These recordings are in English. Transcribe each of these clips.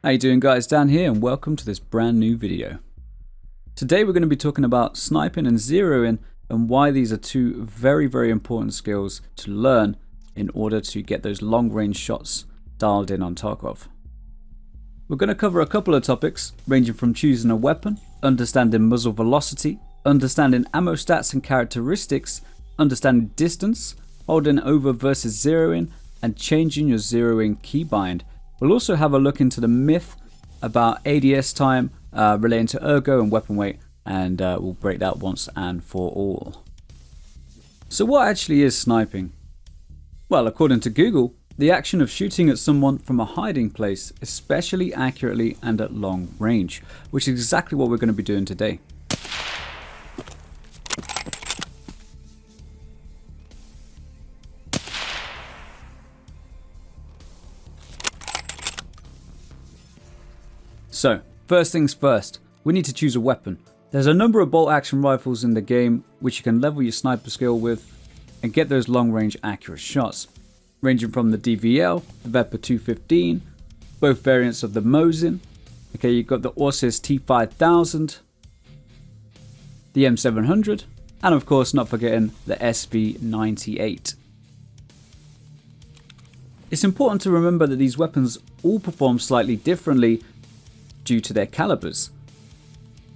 How you doing guys? Dan here and welcome to this brand new video. Today we're going to be talking about sniping and zeroing and why these are two very important skills to learn in order to get those long range shots dialed in on Tarkov. We're going to cover a couple of topics ranging from choosing a weapon, understanding muzzle velocity, understanding ammo stats and characteristics, understanding distance, holding over versus zeroing, and changing your zeroing keybind. We'll also have a look into the myth about ADS time relating to ergo and weapon weight, and we'll break that once and for all. So what actually is sniping? Well, according to Google, the action of shooting at someone from a hiding place, especially accurately and at long range, which is exactly what we're going to be doing today. So, first things first, we need to choose a weapon. There's a number of bolt action rifles in the game which you can level your sniper skill with and get those long range accurate shots, ranging from the DVL, the VPO-215, both variants of the Mosin. Okay, you've got the Orsis T5000, the M700, and of course not forgetting the SV98. It's important to remember that these weapons all perform slightly differently due to their calibers.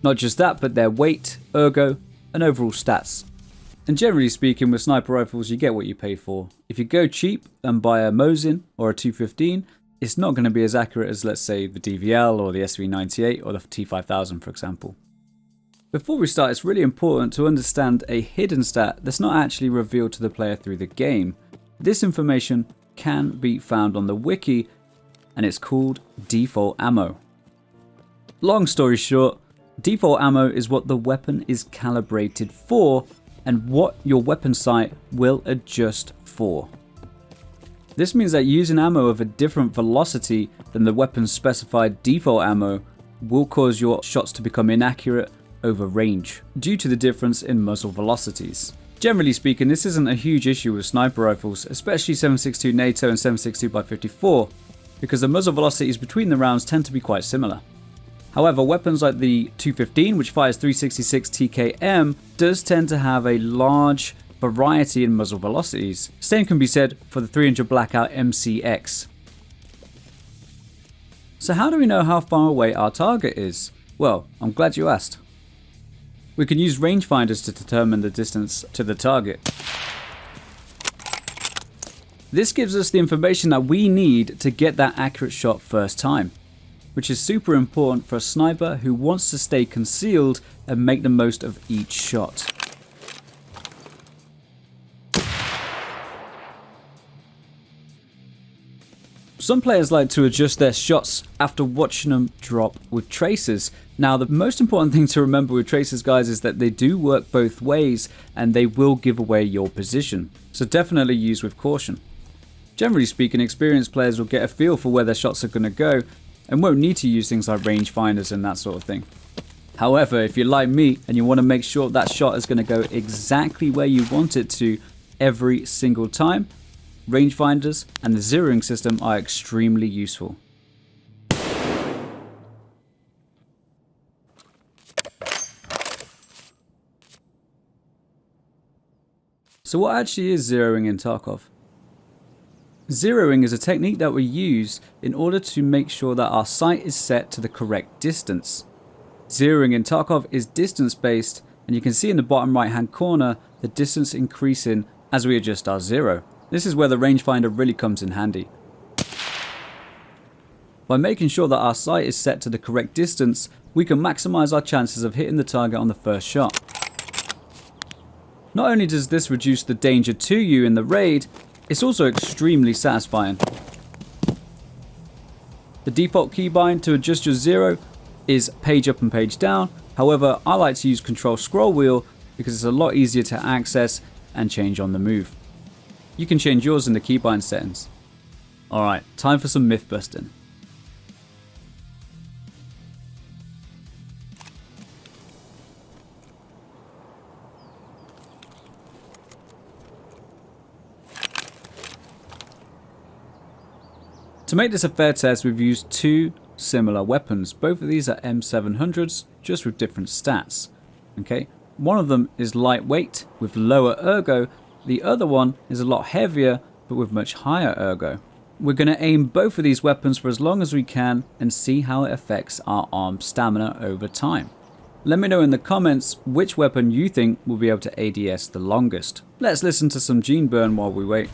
Not just that, but their weight, ergo, and overall stats. And generally speaking, with sniper rifles, you get what you pay for. If you go cheap and buy a Mosin or a 215, it's not going to be as accurate as, let's say, the DVL or the SV98 or the T5000, for example. Before we start, it's really important to understand a hidden stat that's not actually revealed to the player through the game. This information can be found on the wiki, and it's called default ammo. Long story short, default ammo is what the weapon is calibrated for and what your weapon sight will adjust for. This means that using ammo of a different velocity than the weapon's specified default ammo will cause your shots to become inaccurate over range due to the difference in muzzle velocities. Generally speaking, this isn't a huge issue with sniper rifles, especially 7.62 NATO and 7.62x54, because the muzzle velocities between the rounds tend to be quite similar. However, weapons like the 215, which fires 366 TKM, does tend to have a large variety in muzzle velocities. Same can be said for the 300 Blackout MCX. So how do we know how far away our target is? Well, I'm glad you asked. We can use rangefinders to determine the distance to the target. This gives us the information that we need to get that accurate shot first time, which is super important for a sniper who wants to stay concealed and make the most of each shot. Some players like to adjust their shots after watching them drop with tracers. Now, the most important thing to remember with tracers, guys, is that they do work both ways and they will give away your position. So definitely use with caution. Generally speaking, experienced players will get a feel for where their shots are going to go and won't need to use things like rangefinders and that sort of thing. However, if you're like me and you want to make sure that shot is going to go exactly where you want it to every single time, rangefinders and the zeroing system are extremely useful. So what actually is zeroing in Tarkov? Zeroing is a technique that we use in order to make sure that our sight is set to the correct distance. Zeroing in Tarkov is distance based, and you can see in the bottom right hand corner the distance increasing as we adjust our zero. This is where the rangefinder really comes in handy. By making sure that our sight is set to the correct distance, we can maximize our chances of hitting the target on the first shot. Not only does this reduce the danger to you in the raid, it's also extremely satisfying. The default keybind to adjust your zero is page up and page down. However, I like to use control scroll wheel because it's a lot easier to access and change on the move. You can change yours in the keybind settings. Alright, time for some myth busting. To make this a fair test, we've used two similar weapons. Both of these are M700s, just with different stats. Okay, one of them is lightweight with lower ergo. The other one is a lot heavier, but with much higher ergo. We're going to aim both of these weapons for as long as we can and see how it affects our arm stamina over time. Let me know in the comments which weapon you think will be able to ADS the longest. Let's listen to some gene burn while we wait.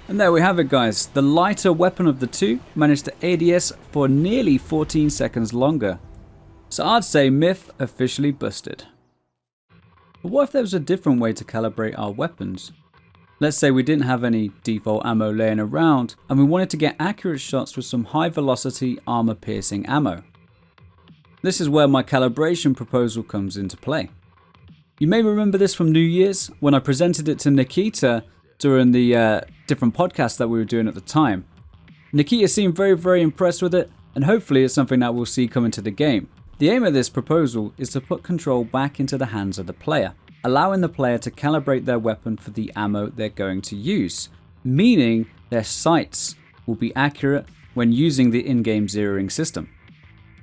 And there we have it, guys. The lighter weapon of the two managed to ADS for nearly 14 seconds longer. So I'd say myth officially busted. But what if there was a different way to calibrate our weapons? Let's say we didn't have any default ammo laying around and we wanted to get accurate shots with some high velocity armor piercing ammo. This is where my calibration proposal comes into play. You may remember this from New Year's when I presented it to Nikita during the different podcasts that we were doing at the time. Nikita seemed very impressed with it, and hopefully it's something that we'll see come into the game. The aim of this proposal is to put control back into the hands of the player, allowing the player to calibrate their weapon for the ammo they're going to use, meaning their sights will be accurate when using the in-game zeroing system.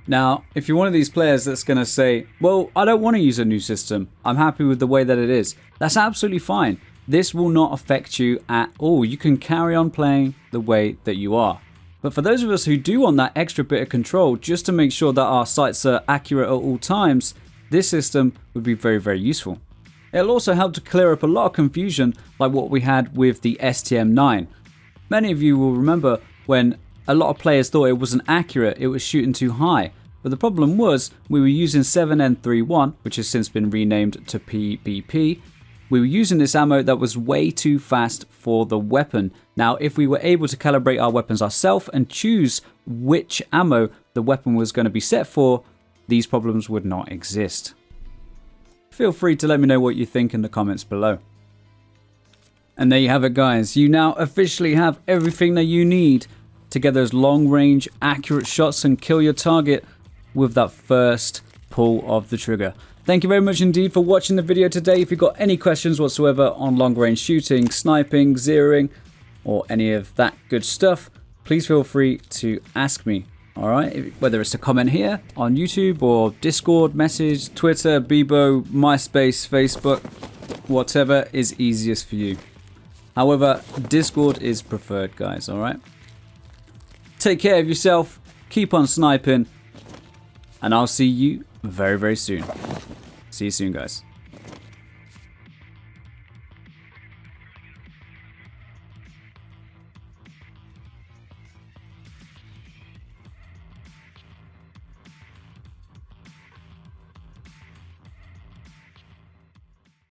Now, if you're one of these players that's going to say, well, I don't want to use a new system, I'm happy with the way that it is, that's absolutely fine. This will not affect you at all. You can carry on playing the way that you are. But for those of us who do want that extra bit of control, just to make sure that our sights are accurate at all times, this system would be very useful. It'll also help to clear up a lot of confusion like what we had with the STM9. Many of you will remember when a lot of players thought it wasn't accurate, it was shooting too high. But the problem was we were using 7N31, which has since been renamed to PBP. We were using this ammo that was way too fast for the weapon. Now, if we were able to calibrate our weapons ourselves and choose which ammo the weapon was going to be set for, these problems would not exist. Feel free to let me know what you think in the comments below. And there you have it, guys. You now officially have everything that you need to get those long-range, accurate shots and kill your target with that first pull of the trigger. Thank you very much indeed for watching the video today. If you've got any questions whatsoever on long-range shooting, sniping, zeroing, or any of that good stuff, please feel free to ask me. Alright, whether it's a comment here on YouTube or Discord, message, Twitter, Bebo, MySpace, Facebook, whatever is easiest for you. However, Discord is preferred, guys, alright? Take care of yourself, keep on sniping, and I'll see you very soon. See you soon, guys.